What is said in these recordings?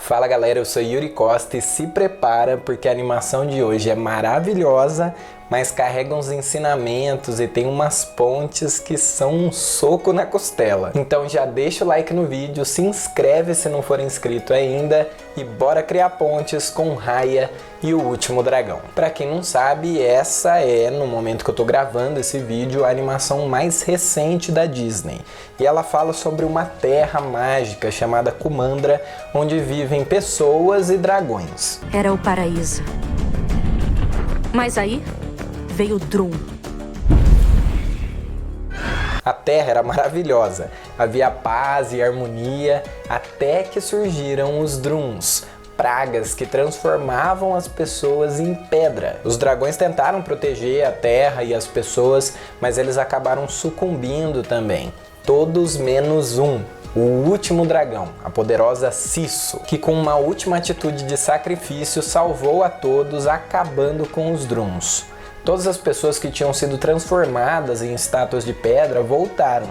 Fala galera, eu sou Yuri Costa e se prepara porque a animação de hoje é maravilhosa, mas carrega uns ensinamentos e tem umas pontes que são um soco na costela. Então já deixa o like no vídeo, se inscreve se não for inscrito ainda e bora criar pontes com Raya e o Último Dragão. Pra quem não sabe, essa é, no momento que eu tô gravando esse vídeo, a animação mais recente da Disney. E ela fala sobre uma terra mágica chamada Kumandra, onde vivem pessoas e dragões. Era o paraíso. Mas aí veio Drum. A terra era maravilhosa, havia paz e harmonia, até que surgiram os Drums, pragas que transformavam as pessoas em pedra. Os dragões tentaram proteger a terra e as pessoas, mas eles acabaram sucumbindo também. Todos menos um. O último dragão, a poderosa Sisso, que com uma última atitude de sacrifício salvou a todos, acabando com os Drums. Todas as pessoas que tinham sido transformadas em estátuas de pedra voltaram,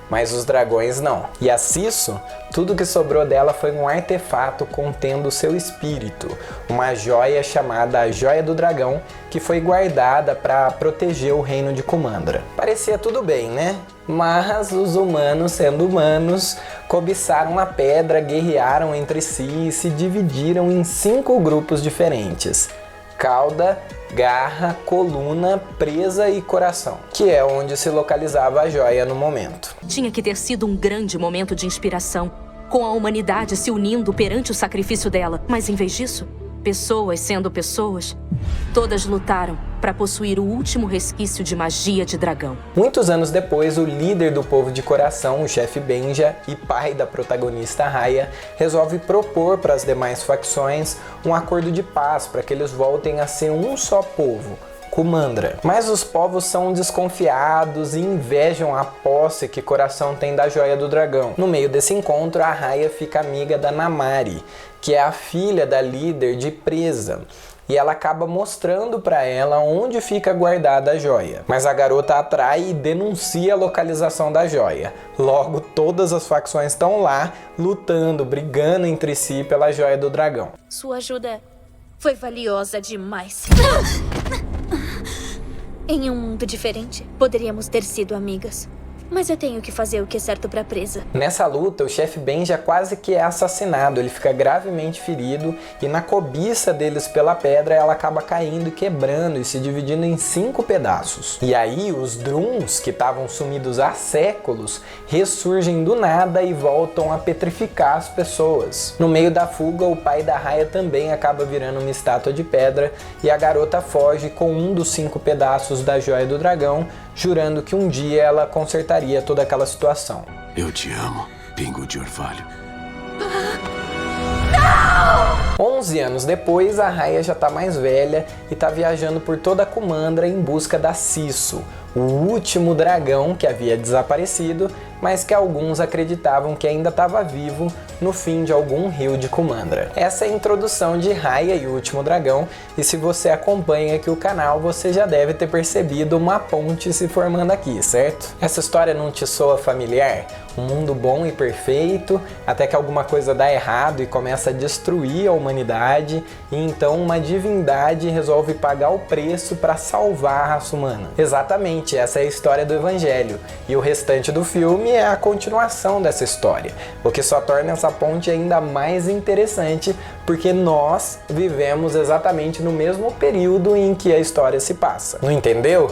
mas os dragões não. E a Sisso, tudo que sobrou dela foi um artefato contendo seu espírito, uma joia chamada a Joia do Dragão, que foi guardada para proteger o reino de Kumandra. Parecia tudo bem, né? Mas os humanos, sendo humanos, cobiçaram a pedra, guerrearam entre si e se dividiram em 5 grupos diferentes: cauda, garra, coluna, presa e coração, que é onde se localizava a joia no momento. Tinha que ter sido um grande momento de inspiração, com a humanidade se unindo perante o sacrifício dela. Mas em vez disso, pessoas sendo pessoas, todas lutaram para possuir o último resquício de magia de dragão. Muitos anos depois, o líder do povo de coração, o chefe Benja e pai da protagonista Raya, resolve propor para as demais facções um acordo de paz para que eles voltem a ser um só povo, Kumandra. Mas os povos são desconfiados e invejam a posse que Coração tem da Joia do Dragão. No meio desse encontro, a Raya fica amiga da Namari, que é a filha da líder de Presa, e ela acaba mostrando para ela onde fica guardada a joia. Mas a garota atrai e denuncia a localização da joia. Logo, todas as facções estão lá, lutando, brigando entre si pela Joia do Dragão. Sua ajuda foi valiosa demais. Em um mundo diferente, poderíamos ter sido amigas. Mas eu tenho que fazer o que é certo pra Presa. Nessa luta, o chefe Benja quase que é assassinado, ele fica gravemente ferido e na cobiça deles pela pedra ela acaba caindo e quebrando e se dividindo em 5 pedaços. E aí os Drums, que estavam sumidos há séculos, ressurgem do nada e voltam a petrificar as pessoas. No meio da fuga, o pai da Raya também acaba virando uma estátua de pedra e a garota foge com um dos 5 pedaços da Joia do Dragão, jurando que um dia ela consertaria toda aquela situação. Eu te amo, pingo de orvalho. 11 anos depois, a Raya já tá mais velha e tá viajando por toda a Kumandra em busca da Sisso, o último dragão que havia desaparecido, mas que alguns acreditavam que ainda estava vivo no fim de algum rio de Kumandra. Essa é a introdução de Raya e o Último Dragão, e se você acompanha aqui o canal, você já deve ter percebido uma ponte se formando aqui, certo? Essa história não te soa familiar? Um mundo bom e perfeito, até que alguma coisa dá errado e começa a destruir a humanidade, e então uma divindade resolve pagar o preço para salvar a raça humana. Exatamente, essa é a história do Evangelho, e o restante do filme é a continuação dessa história, o que só torna essa ponte ainda mais interessante, porque nós vivemos exatamente no mesmo período em que a história se passa. Não entendeu?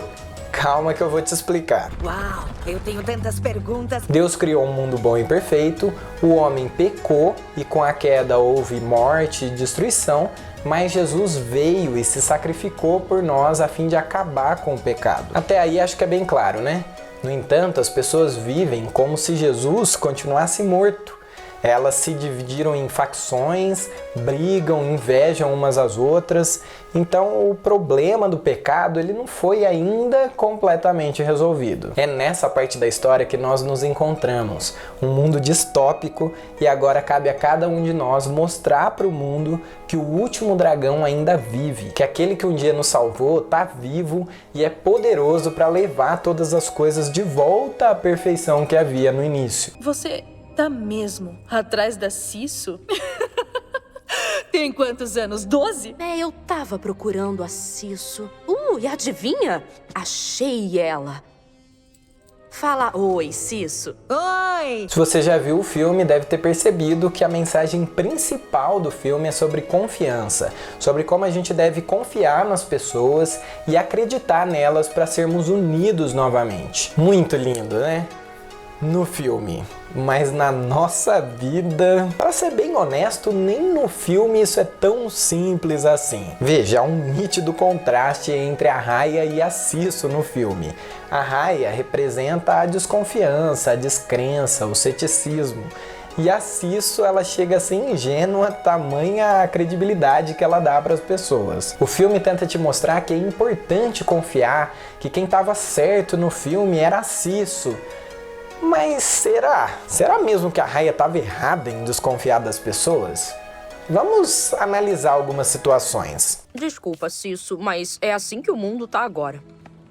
Calma que eu vou te explicar. Uau, eu tenho tantas perguntas. Deus criou um mundo bom e perfeito, o homem pecou e com a queda houve morte e destruição, mas Jesus veio e se sacrificou por nós a fim de acabar com o pecado. Até aí acho que é bem claro, né? No entanto, as pessoas vivem como se Jesus continuasse morto. Elas se dividiram em facções, brigam, invejam umas às outras. Então o problema do pecado ele não foi ainda completamente resolvido. É nessa parte da história que nós nos encontramos. Um mundo distópico e agora cabe a cada um de nós mostrar para o mundo que o último dragão ainda vive. Que aquele que um dia nos salvou está vivo e é poderoso para levar todas as coisas de volta à perfeição que havia no início. Você tá mesmo atrás da Sisso? Tem quantos anos? 12? Eu tava procurando a Cisso. E adivinha? Achei ela. Fala oi, Cisso. Oi! Se você já viu o filme, deve ter percebido que a mensagem principal do filme é sobre confiança, sobre como a gente deve confiar nas pessoas e acreditar nelas para sermos unidos novamente. Muito lindo, né? No filme. Mas na nossa vida, para ser bem honesto, nem no filme isso é tão simples assim. Veja, há um nítido contraste entre a Raya e a Cisso no filme. A Raya representa a desconfiança, a descrença, o ceticismo. E a Cisso, ela chega a ser ingênua, tamanha a credibilidade que ela dá para as pessoas. O filme tenta te mostrar que é importante confiar, que quem estava certo no filme era a Cisso. Mas será? Será mesmo que a Raya estava errada em desconfiar das pessoas? Vamos analisar algumas situações. Desculpa, Cisso, mas é assim que o mundo tá agora.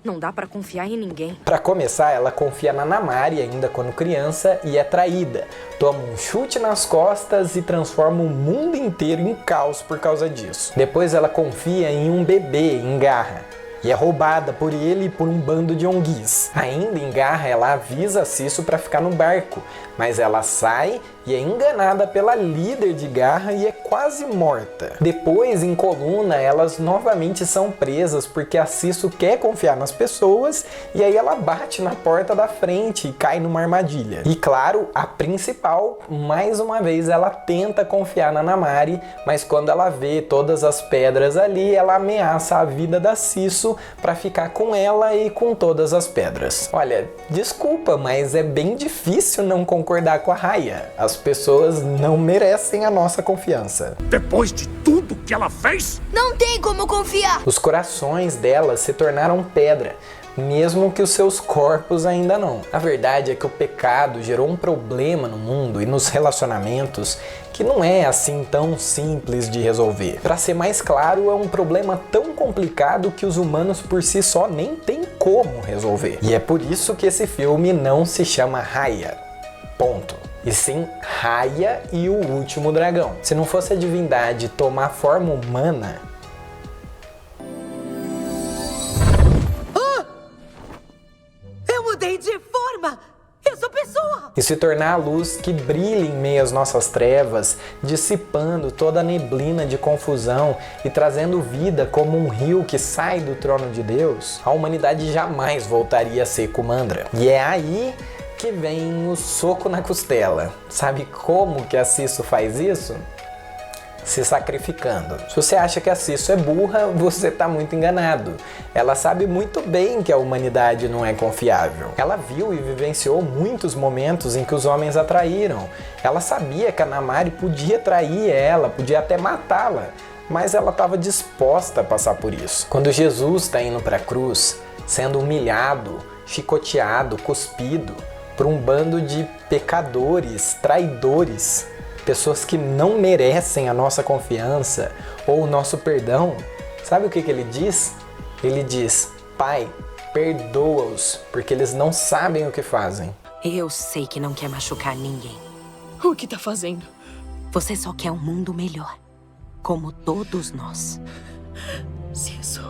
Não dá pra confiar em ninguém. Para começar, ela confia na Namari ainda quando criança e é traída. Toma um chute nas costas e transforma o mundo inteiro em caos por causa disso. Depois ela confia em um bebê, em Garra. E é roubada por ele e por um bando de onguis. Ainda em Garra, ela avisa a Cisso para ficar no barco, mas ela sai e é enganada pela líder de Garra e é quase morta. Depois, em Coluna, elas novamente são presas porque a Cisso quer confiar nas pessoas e aí ela bate na porta da frente e cai numa armadilha. E claro, a principal, mais uma vez, ela tenta confiar na Namari, mas quando ela vê todas as pedras ali, ela ameaça a vida da Cisso para ficar com ela e com todas as pedras. Olha, desculpa, mas é bem difícil não concordar com a Raya. As pessoas não merecem a nossa confiança. Depois de tudo que ela fez? Não tem como confiar! Os corações delas se tornaram pedra, mesmo que os seus corpos ainda não. A verdade é que o pecado gerou um problema no mundo e nos relacionamentos que não é assim tão simples de resolver. Para ser mais claro, é um problema tão complicado que os humanos por si só nem têm como resolver. E é por isso que esse filme não se chama Raya. Ponto. E sim Raya e o Último Dragão. Se não fosse a divindade tomar forma humana... Eu mudei de forma! Eu sou pessoa! E se tornar a luz que brilha em meio às nossas trevas, dissipando toda a neblina de confusão e trazendo vida como um rio que sai do trono de Deus, a humanidade jamais voltaria a ser Kumandra. E é aí que vem o soco na costela. Sabe como que a Cisso faz isso? Se sacrificando. Se você acha que a Cisso é burra, você tá muito enganado. Ela sabe muito bem que a humanidade não é confiável. Ela viu e vivenciou muitos momentos em que os homens a traíram. Ela sabia que a Namari podia trair ela, podia até matá-la, mas ela estava disposta a passar por isso. Quando Jesus está indo para a cruz, sendo humilhado, chicoteado, cuspido por um bando de pecadores, traidores, pessoas que não merecem a nossa confiança ou o nosso perdão, sabe o que ele diz? Ele diz: Pai, perdoa-os, porque eles não sabem o que fazem. Eu sei que não quer machucar ninguém. O que tá fazendo? Você só quer um mundo melhor, como todos nós. Cisso.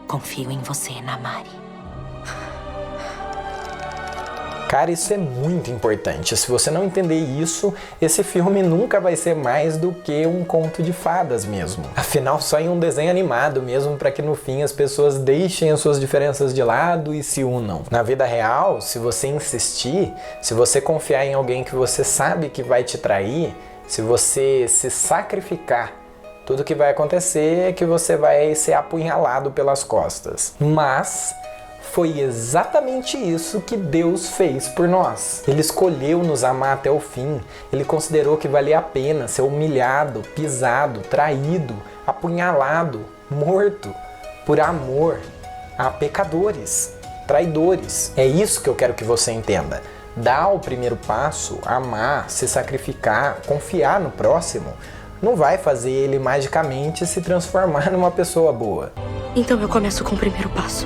Confio em você, Namari. Cara, isso é muito importante. Se você não entender isso, esse filme nunca vai ser mais do que um conto de fadas mesmo. Afinal, só em um desenho animado mesmo, para que no fim as pessoas deixem as suas diferenças de lado e se unam. Na vida real, se você insistir, se você confiar em alguém que você sabe que vai te trair, se você se sacrificar, tudo que vai acontecer é que você vai ser apunhalado pelas costas. Mas foi exatamente isso que Deus fez por nós. Ele escolheu nos amar até o fim. Ele considerou que valia a pena ser humilhado, pisado, traído, apunhalado, morto, por amor a pecadores, traidores. É isso que eu quero que você entenda. Dar o primeiro passo, amar, se sacrificar, confiar no próximo, não vai fazer ele magicamente se transformar numa pessoa boa. Então eu começo com o primeiro passo.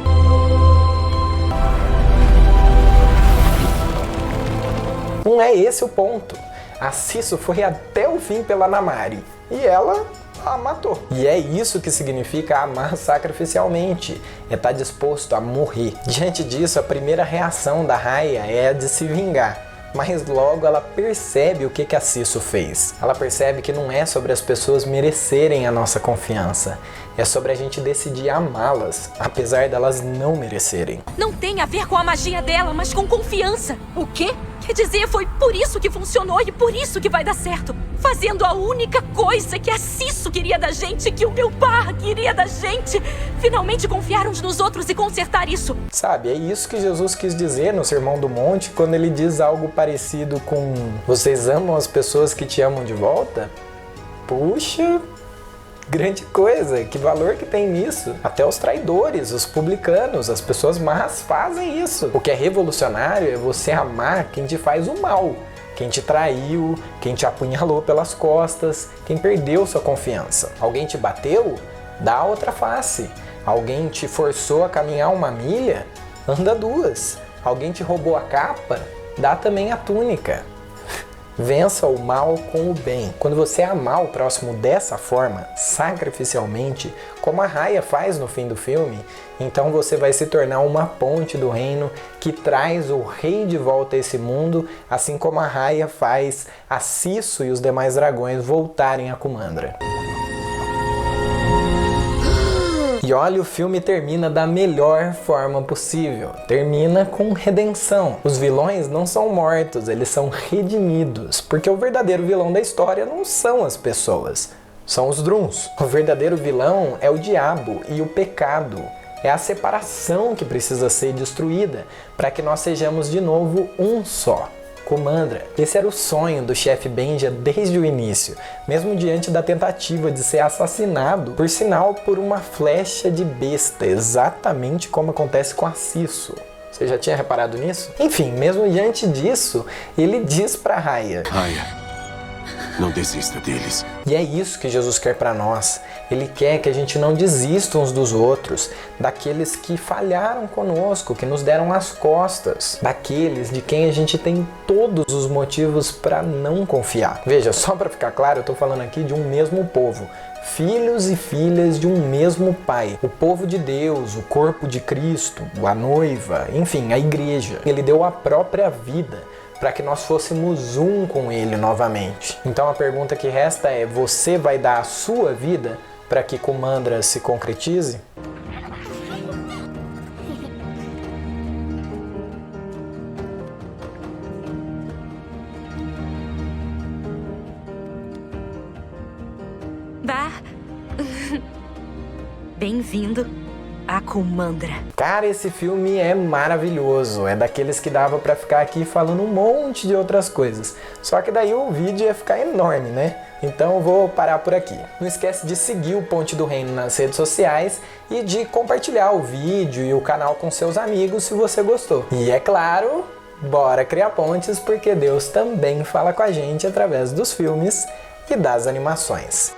Não é esse o ponto. A Sisso foi até o fim pela Namari e ela a matou. E é isso que significa amar sacrificialmente, é estar disposto a morrer. Diante disso, a primeira reação da Raya é a de se vingar. Mas logo ela percebe o que a Sisso fez. Ela percebe que não é sobre as pessoas merecerem a nossa confiança. É sobre a gente decidir amá-las, apesar delas não merecerem. Não tem a ver com a magia dela, mas com confiança. O quê? Quer dizer, foi por isso que funcionou e por isso que vai dar certo. Fazendo a única coisa que a Sisso queria da gente, que o meu par queria da gente. Finalmente confiar uns nos outros e consertar isso. Sabe, é isso que Jesus quis dizer no Sermão do Monte, quando ele diz algo parecido com: vocês amam as pessoas que te amam de volta? Puxa, grande coisa, que valor que tem nisso. Até os traidores, os publicanos, as pessoas más fazem isso. O que é revolucionário é você amar quem te faz o mal. Quem te traiu, quem te apunhalou pelas costas, quem perdeu sua confiança. Alguém te bateu? Dá a outra face. Alguém te forçou a caminhar uma milha? Anda duas. Alguém te roubou a capa? Dá também a túnica. Vença o mal com o bem. Quando você amar o próximo dessa forma, sacrificialmente, como a Raya faz no fim do filme, então você vai se tornar uma ponte do reino que traz o rei de volta a esse mundo, assim como a Raya faz a Sisso e os demais dragões voltarem a Kumandra. E olha, o filme termina da melhor forma possível. Termina com redenção. Os vilões não são mortos, eles são redimidos. Porque o verdadeiro vilão da história não são as pessoas, são os Druns. O verdadeiro vilão é o diabo e o pecado. É a separação que precisa ser destruída para que nós sejamos de novo um só. Kumandra. Esse era o sonho do chefe Benja desde o início, mesmo diante da tentativa de ser assassinado, por sinal, por uma flecha de besta, exatamente como acontece com a Sisso. Você já tinha reparado nisso? Enfim, mesmo diante disso, ele diz pra Raya: Raya, não desista deles. E é isso que Jesus quer para nós. Ele quer que a gente não desista uns dos outros, daqueles que falharam conosco, que nos deram as costas, daqueles de quem a gente tem todos os motivos para não confiar. Veja, só para ficar claro, eu estou falando aqui de um mesmo povo. Filhos e filhas de um mesmo Pai. O povo de Deus, o corpo de Cristo, a noiva, enfim, a igreja. Ele deu a própria vida para que nós fôssemos um com Ele novamente. Então a pergunta que resta é: você vai dar a sua vida para que Kumandra se concretize? Bem-vindo a Kumandra. Cara, esse filme é maravilhoso. É daqueles que dava pra ficar aqui falando um monte de outras coisas. Só que daí o vídeo ia ficar enorme, né? Então eu vou parar por aqui. Não esquece de seguir o Ponte do Reino nas redes sociais e de compartilhar o vídeo e o canal com seus amigos se você gostou. E é claro, bora criar pontes, porque Deus também fala com a gente através dos filmes e das animações.